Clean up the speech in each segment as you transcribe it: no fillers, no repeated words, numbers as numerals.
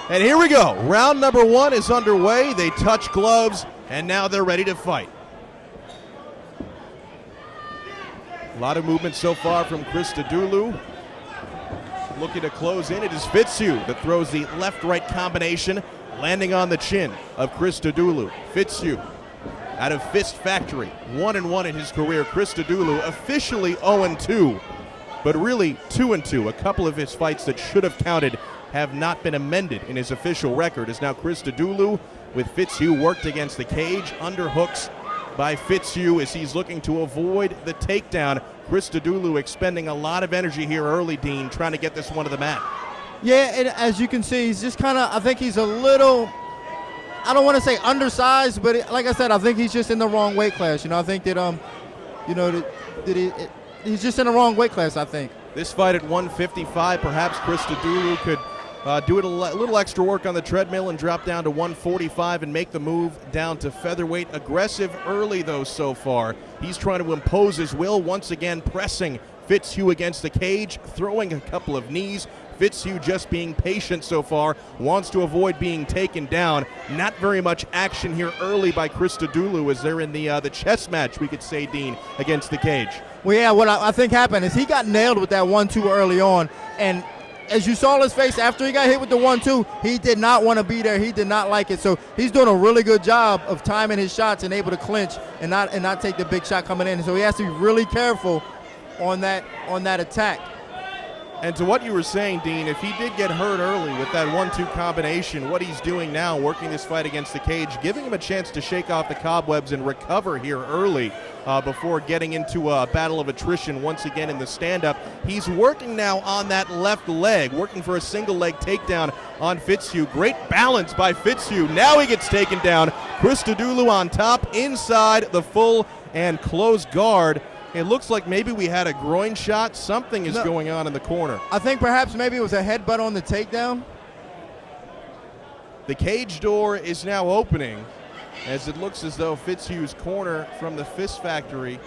And here we go. Round number 1 is underway. They touch gloves, and now they're ready to fight. A lot of movement so far from Chritoudou. Looking to close in. It is Fitzhugh that throws the left-right combination, landing on the chin of Chritoudou. Fitzhugh out of Fist Factory, 1-1 in his career. Chritoudou officially 0-2, but really 2-2. A couple of his fights that should have counted have not been amended in his official record, as now Chritoudou with Fitzhugh worked against the cage, underhooks by Fitzhugh as he's looking to avoid the takedown. Chritoudou expending a lot of energy here early, Dean, trying to get this one to the mat. Yeah, and as you can see, he's just kind of, I think he's a little, I don't want to say undersized, but like I said, I think he's just in the wrong weight class. I think that, he's just in the wrong weight class, I think. This fight at 155, perhaps Chritoudou could do it a little extra work on the treadmill and drop down to 145 and make the move down to featherweight. Aggressive early, though, so far. He's trying to impose his will, once again pressing Fitzhugh against the cage, throwing a couple of knees. Fitzhugh just being patient so far, wants to avoid being taken down. Not very much action here early by Chritoudou as they're in the chess match, we could say, Dean, against the cage. Well, yeah, what I think happened is he got nailed with that 1-2 early on, and as you saw his face after he got hit with the 1-2, he did not want to be there. He did not like it. So he's doing a really good job of timing his shots and able to clinch and not take the big shot coming in. So he has to be really careful on that attack. And to what you were saying, Dean, if he did get hurt early with that 1-2 combination, what he's doing now, working this fight against the cage, giving him a chance to shake off the cobwebs and recover here early before getting into a battle of attrition once again in the stand-up. He's working now on that left leg, working for a single leg takedown on Fitzhugh. Great balance by Fitzhugh. Now he gets taken down. Chritoudou on top, inside the full and closed guard. It looks like maybe we had a groin shot. Something is going on in the corner. I think perhaps maybe it was a headbutt on the takedown. The cage door is now opening as it looks as though Fitzhugh's corner from the Fist Factory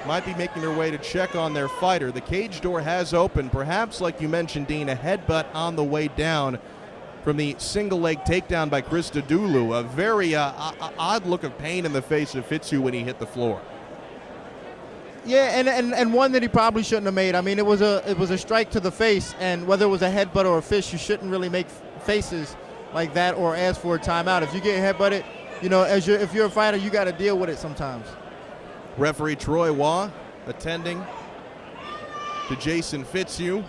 might be making their way to check on their fighter. The cage door has opened. Perhaps, like you mentioned, Dean, a headbutt on the way down from the single leg takedown by Chritoudou. A very odd look of pain in the face of Fitzhugh when he hit the floor. Yeah, and one that he probably shouldn't have made. I mean, it was a strike to the face, and whether it was a headbutt or a fist, you shouldn't really make faces like that or ask for a timeout. If you get headbutted, if you're a fighter, you got to deal with it sometimes. Referee Troy Waugh attending to Jason Fitzhugh.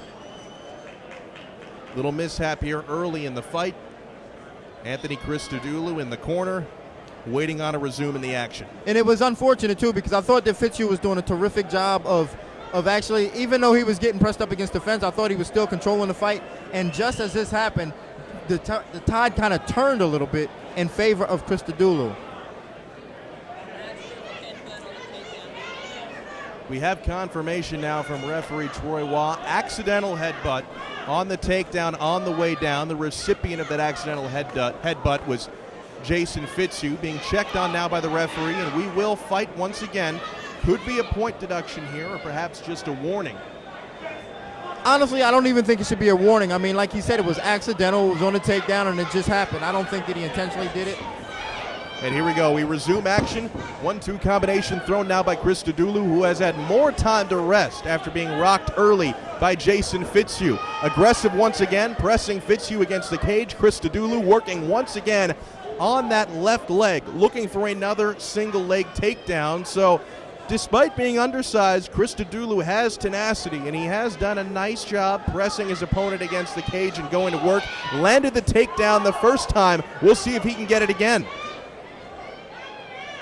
Little mishap here early in the fight. Anthony Chritoudou in the corner, waiting on a resume in the action. And it was unfortunate, too, because I thought that Fitzhugh was doing a terrific job of actually, even though he was getting pressed up against the fence, I thought he was still controlling the fight. And just as this happened, the tide kind of turned a little bit in favor of Chritoudou. We have confirmation now from referee Troy Waugh. Accidental headbutt on the takedown on the way down. The recipient of that accidental headbutt was Jason Fitzhugh, being checked on now by the referee, and we will fight once again. Could be a point deduction here, or perhaps just a warning. Honestly, I don't even think it should be a warning. I mean, like he said, it was accidental. It was on the takedown, and it just happened. I don't think that he intentionally did it. And here we go. We resume action. 1-2 combination thrown now by Chritoudou, who has had more time to rest after being rocked early by Jason Fitzhugh. Aggressive once again, pressing Fitzhugh against the cage. Chritoudou working once again on that left leg, looking for another single leg takedown. So despite being undersized, Chritoudou has tenacity, and he has done a nice job pressing his opponent against the cage and going to work. Landed the takedown the first time. We'll see if he can get it again.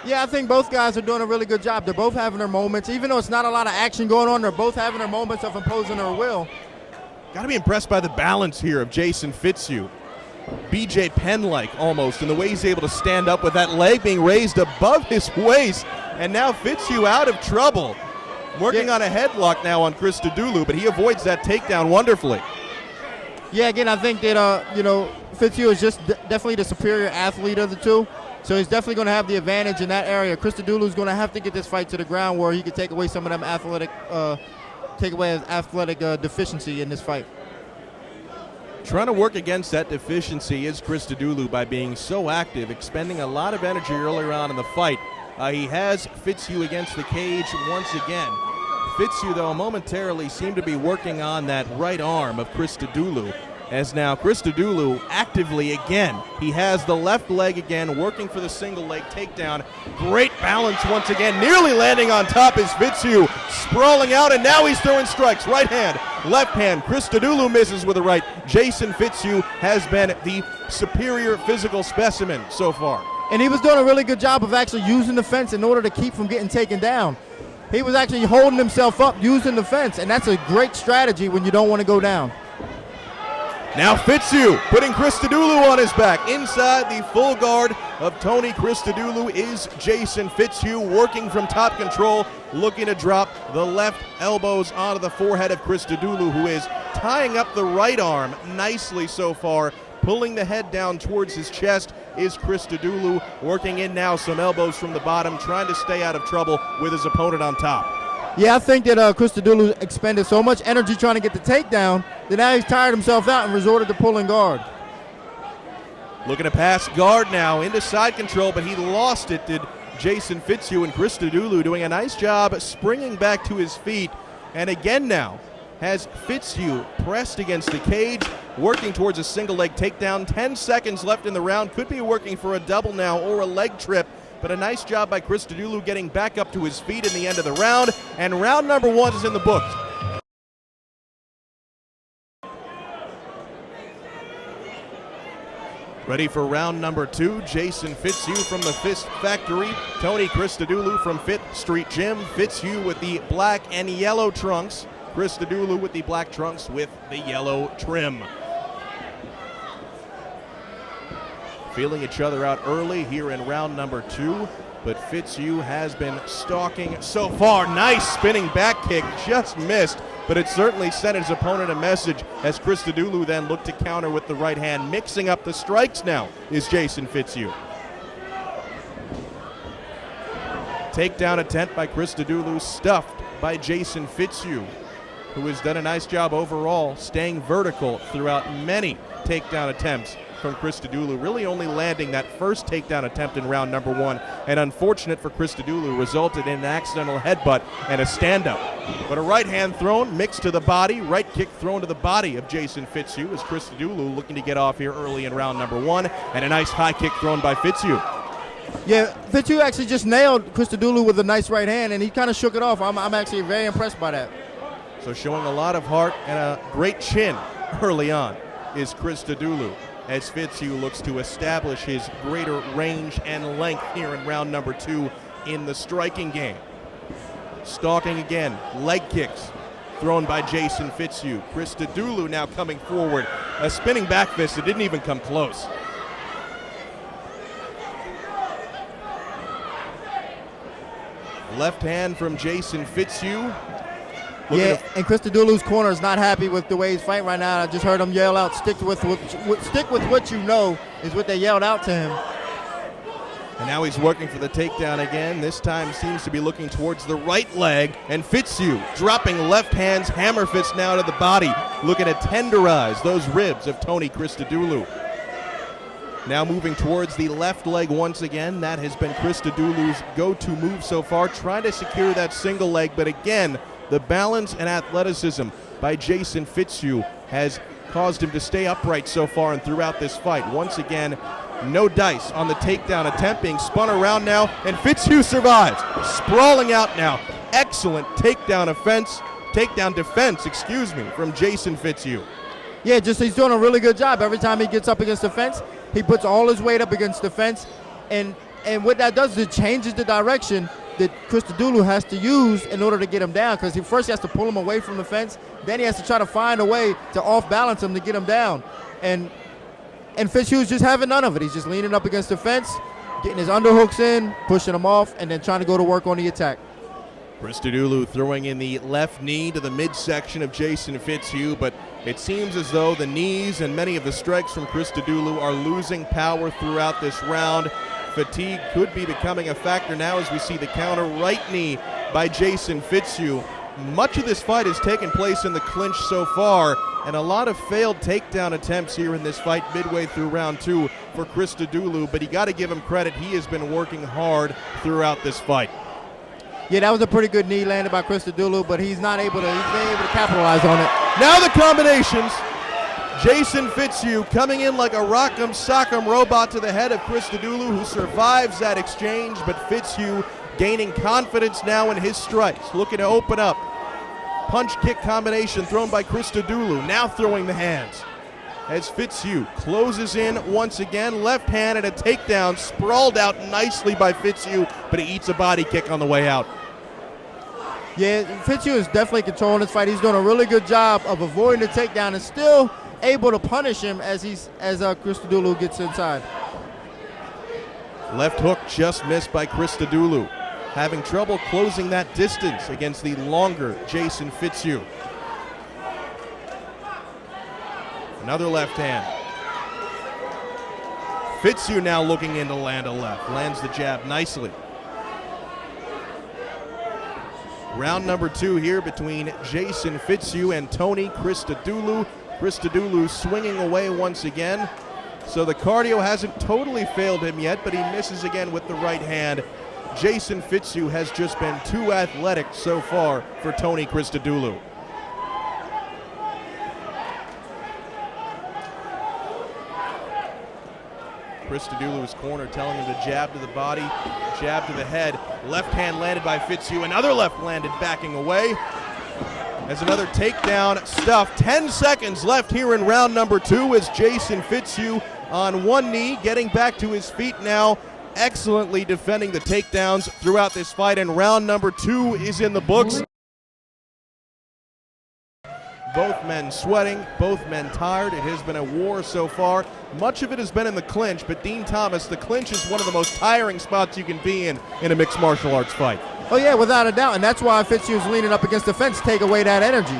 Yeah, I think both guys are doing a really good job. They're both having their moments. Even though it's not a lot of action going on, they're both having their moments of imposing their will. Got to be impressed by the balance here of Jason Fitzhugh. BJ Penn-like almost in the way he's able to stand up with that leg being raised above his waist. And now Fitzhugh out of trouble. Working on a headlock now on Chritoudou, but he avoids that takedown wonderfully. Yeah, again, I think that, Fitzhugh is just definitely the superior athlete of the two. So he's definitely going to have the advantage in that area. Chritoudou is going to have to get this fight to the ground where he can take away some of them athletic, deficiency in this fight. Trying to work against that deficiency is Chritoudou by being so active, expending a lot of energy earlier on in the fight. He has Fitzhugh against the cage once again. Fitzhugh, though, momentarily seemed to be working on that right arm of Chritoudou, as now Chritoudou actively again. He has the left leg again, working for the single leg takedown. Great balance once again, nearly landing on top is Fitzhugh, sprawling out, and now he's throwing strikes. Right hand, left hand. Chritoudou misses with a right. Jason Fitzhugh has been the superior physical specimen so far. And he was doing a really good job of actually using the fence in order to keep from getting taken down. He was actually holding himself up using the fence, and that's a great strategy when you don't want to go down. Now Fitzhugh putting Chritoudou on his back. Inside the full guard of Tony Chritoudou is Jason Fitzhugh, working from top control, looking to drop the left elbows onto the forehead of Chritoudou, who is tying up the right arm nicely so far. Pulling the head down towards his chest is Chritoudou, working in now some elbows from the bottom, trying to stay out of trouble with his opponent on top. Yeah, I think that Chritoudou expended so much energy trying to get the takedown that now he's tired himself out and resorted to pulling guard. Looking to pass guard now into side control, but he lost it, did Jason Fitzhugh, and Chritoudou doing a nice job springing back to his feet. And again now has Fitzhugh pressed against the cage, working towards a single leg takedown. 10 seconds left in the round. Could be working for a double now or a leg trip, but a nice job by Chritoudou getting back up to his feet in the end of the round. And round number 1 is in the books. Ready for round number 2. Jason Fitzhugh from the Fist Factory. Tony Chritoudou from Fifth Street Gym. Fitzhugh with the black and yellow trunks. Chritoudou with the black trunks with the yellow trim. Feeling each other out early here in round number 2, but Fitzhugh has been stalking so far. Nice spinning back kick, just missed, but it certainly sent his opponent a message as Chritoudou then looked to counter with the right hand. Mixing up the strikes now is Jason Fitzhugh. Takedown attempt by Chritoudou, stuffed by Jason Fitzhugh, who has done a nice job overall staying vertical throughout many takedown attempts from Chritoudou, really only landing that first takedown attempt in round number 1, and unfortunate for Chritoudou, resulted in an accidental headbutt and a stand-up. But a right hand thrown mixed to the body, right kick thrown to the body of Jason Fitzhugh as Chritoudou looking to get off here early in round number 1, and a nice high kick thrown by Fitzhugh. Yeah, Fitzhugh actually just nailed Chritoudou with a nice right hand, and he kind of shook it off. I'm actually very impressed by that. So showing a lot of heart and a great chin early on is Chritoudou, as Fitzhugh looks to establish his greater range and length here in round number 2 in the striking game. Stalking again, leg kicks thrown by Jason Fitzhugh. Chritoudou now coming forward, a spinning back fist that didn't even come close. Left hand from Jason Fitzhugh. Yeah, and Chritoudou's corner is not happy with the way he's fighting right now. I just heard him yell out, stick with what you know, is what they yelled out to him. And now he's working for the takedown again. This time seems to be looking towards the right leg, and Fitzhugh dropping left hands, hammer fist now to the body, looking to tenderize those ribs of Tony Chritoudou. Now moving towards the left leg once again. That has been Chritoudou's go-to move so far, trying to secure that single leg, but again, the balance and athleticism by Jason Fitzhugh has caused him to stay upright so far and throughout this fight. Once again, no dice on the takedown attempt, being spun around now, and Fitzhugh survives. Sprawling out now. Excellent takedown defense, from Jason Fitzhugh. Yeah, he's doing a really good job. Every time he gets up against the fence, he puts all his weight up against the fence, and what that does is it changes the direction that Chritoudou has to use in order to get him down, because he has to pull him away from the fence, then he has to try to find a way to off-balance him to get him down. And Fitzhugh's just having none of it. He's just leaning up against the fence, getting his underhooks in, pushing him off, and then trying to go to work on the attack. Chritoudou throwing in the left knee to the midsection of Jason Fitzhugh, but it seems as though the knees and many of the strikes from Chritoudou are losing power throughout this round. Fatigue could be becoming a factor now as we see the counter right knee by Jason Fitzhugh. Much of this fight has taken place in the clinch so far, and a lot of failed takedown attempts here in this fight midway through round 2 for Chritoudou, but you got to give him credit. He has been working hard throughout this fight. Yeah, that was a pretty good knee landed by Chritoudou, but he's been able to capitalize on it. Now the combinations. Jason Fitzhugh coming in like a rock'em sock'em robot to the head of Chritoudou, who survives that exchange, but Fitzhugh gaining confidence now in his strikes, looking to open up. Punch-kick combination thrown by Chritoudou, now throwing the hands. As Fitzhugh closes in once again, left hand and a takedown, sprawled out nicely by Fitzhugh, but he eats a body kick on the way out. Yeah, Fitzhugh is definitely controlling this fight. He's doing a really good job of avoiding the takedown and still able to punish him as Chritoudou gets inside. Left hook just missed by Chritoudou, having trouble closing that distance against the longer Jason Fitzhugh. Another left hand. Fitzhugh now looking in to land a left. Lands the jab nicely. Round number 2 here between Jason Fitzhugh and Tony Chritoudou. Chritoudou swinging away once again. So the cardio hasn't totally failed him yet, but he misses again with the right hand. Jason Fitzhugh has just been too athletic so far for Tony Chritoudou. Chritoudou's corner telling him to jab to the body, jab to the head. Left hand landed by Fitzhugh, another left landed backing away. As another takedown stuffed. 10 seconds left here in round number 2 as Jason Fitzhugh on one knee, getting back to his feet now, excellently defending the takedowns throughout this fight, and round number 2 is in the books. Both men sweating, both men tired. It has been a war so far. Much of it has been in the clinch, but Dean Thomas, the clinch is one of the most tiring spots you can be in a mixed martial arts fight. Oh yeah, without a doubt, and that's why Fitzhugh's leaning up against the fence, take away that energy.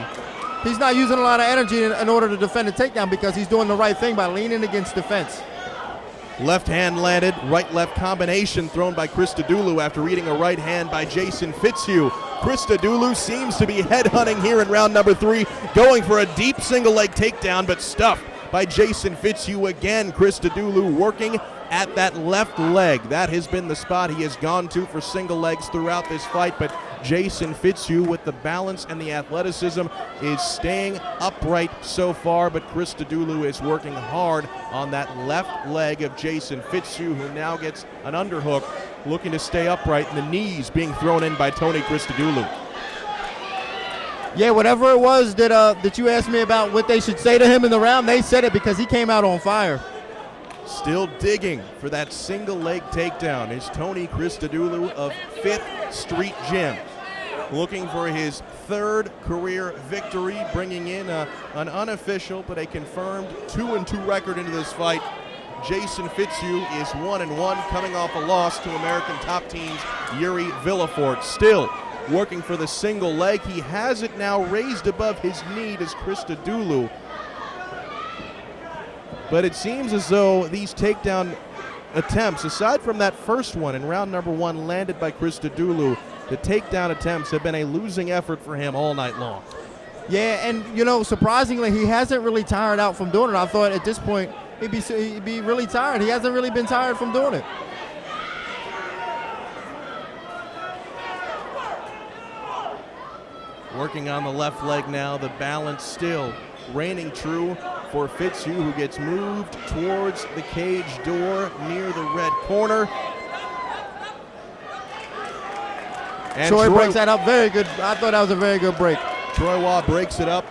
He's not using a lot of energy in order to defend a takedown because he's doing the right thing by leaning against the fence. Left hand landed, right-left combination thrown by Chritoudou after reading a right hand by Jason Fitzhugh. Chritoudou seems to be headhunting here in round number 3, going for a deep single leg takedown, but stuffed by Jason Fitzhugh again. Chritoudou working at that left leg. That has been the spot he has gone to for single legs throughout this fight, but Jason Fitzhugh with the balance and the athleticism is staying upright so far, but Chritoudou is working hard on that left leg of Jason Fitzhugh, who now gets an underhook, looking to stay upright, and the knees being thrown in by Tony Chritoudou. Yeah, whatever it was that you asked me about what they should say to him in the round, they said it because he came out on fire. Still digging for that single leg takedown is Tony Chritoudou of 5th Street Gym, looking for his 3rd career victory, bringing in an unofficial but a confirmed 2-2 record into this fight. Jason Fitzhugh is 1-1, coming off a loss to American top teams Yuri Villafort. Still working for the single leg. He has it now raised above his knee as Chritoudou. But it seems as though these takedown attempts, aside from that first one in round number 1 landed by Chritoudou, the takedown attempts have been a losing effort for him all night long. Yeah, and surprisingly, he hasn't really tired out from doing it. I thought at this point he'd be really tired. He hasn't really been tired from doing it. Working on the left leg now, the balance still reigning true for Fitzhugh, who gets moved towards the cage door near the red corner. And Troy breaks that up very good. I thought that was a very good break. Troy Waugh breaks it up.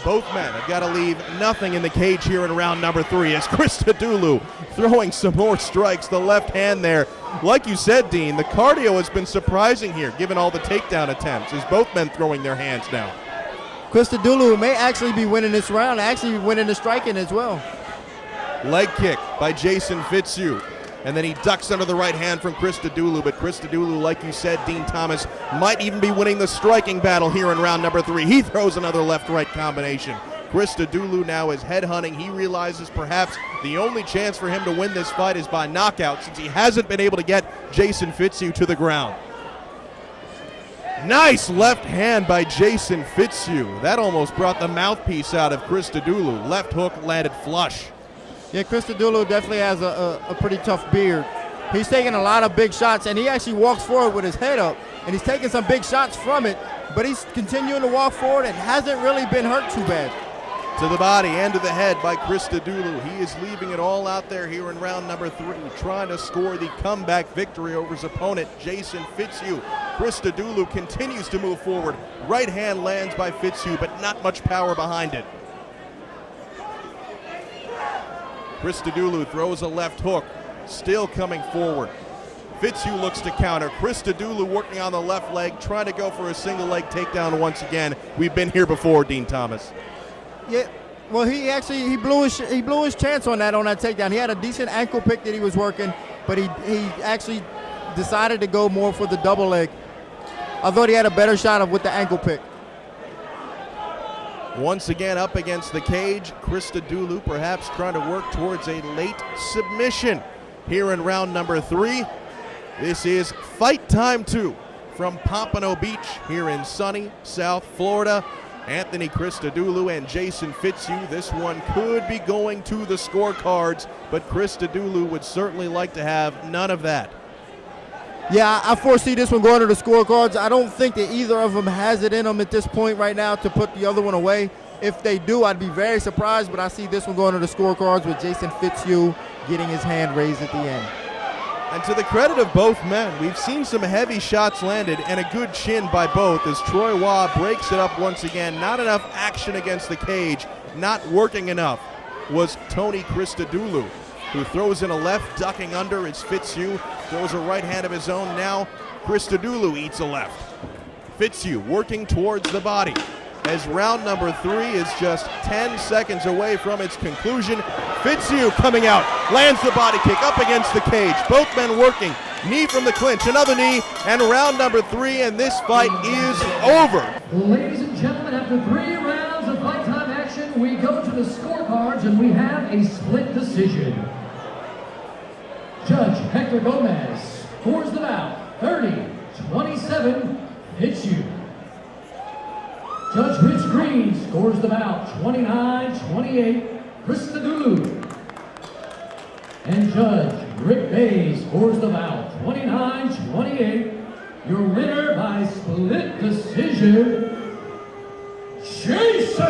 Both men have got to leave nothing in the cage here in round number 3 as Chritoudou throwing some more strikes. The left hand there. Like you said, Dean, the cardio has been surprising here given all the takedown attempts as both men throwing their hands now. Chritoudou may actually be winning this round, actually winning the striking as well. Leg kick by Jason Fitzhugh. And then he ducks under the right hand from Chritoudou, but Chritoudou, like you said, Dean Thomas, might even be winning the striking battle here in round number 3. He throws another left-right combination. Chritoudou now is headhunting. He realizes perhaps the only chance for him to win this fight is by knockout, since he hasn't been able to get Jason Fitzhugh to the ground. Nice left hand by Jason Fitzhugh. That almost brought the mouthpiece out of Chritoudou. Left hook landed flush. Yeah, Chritoudou definitely has a pretty tough beard. He's taking a lot of big shots, and he actually walks forward with his head up, and he's taking some big shots from it, but he's continuing to walk forward and hasn't really been hurt too bad. To the body and to the head by Chritoudou. He is leaving it all out there here in round number 3, trying to score the comeback victory over his opponent, Jason Fitzhugh. Chritoudou continues to move forward. Right hand lands by Fitzhugh, but not much power behind it. Chritoudou throws a left hook, still coming forward. Fitzhugh looks to counter. Chritoudou working on the left leg, trying to go for a single leg takedown once again. We've been here before, Dean Thomas. Yeah, well, he blew his chance on that takedown. He had a decent ankle pick that he was working, but he actually decided to go more for the double leg. I thought he had a better shot with the ankle pick. Once again up against the cage, Chritoudou perhaps trying to work towards a late submission here in round number 3. This is Fight Time 2 from Pompano Beach here in sunny South Florida. Anthony Chritoudou and Jason Fitzhugh. This one could be going to the scorecards, but Chritoudou would certainly like to have none of that. Yeah, I foresee this one going to the scorecards. I don't think that either of them has it in them at this point right now to put the other one away. If they do, I'd be very surprised, but I see this one going to the scorecards with Jason Fitzhugh getting his hand raised at the end. And to the credit of both men, we've seen some heavy shots landed and a good chin by both as Troy Waugh breaks it up once again. Not enough action against the cage, not working enough was Tony Chritoudou, who throws in a left, ducking under as Fitzhugh throws a right hand of his own. Now Chritoudou eats a left. Fitzhugh working towards the body as round number 3 is just 10 seconds away from its conclusion. Fitzhugh coming out, lands the body kick up against the cage. Both men working, knee from the clinch, another knee, and round number 3, and this fight is over. Ladies and gentlemen, after 3 rounds of fight time action, we go to the scorecards and we have a split decision. Judge Hector Gomez scores the bout 30-27, Fitzhugh. Judge Rich Green scores the bout 29-28, Chritoudou. And Judge Rick Bay scores the bout 29-28. Your winner by split decision, Jason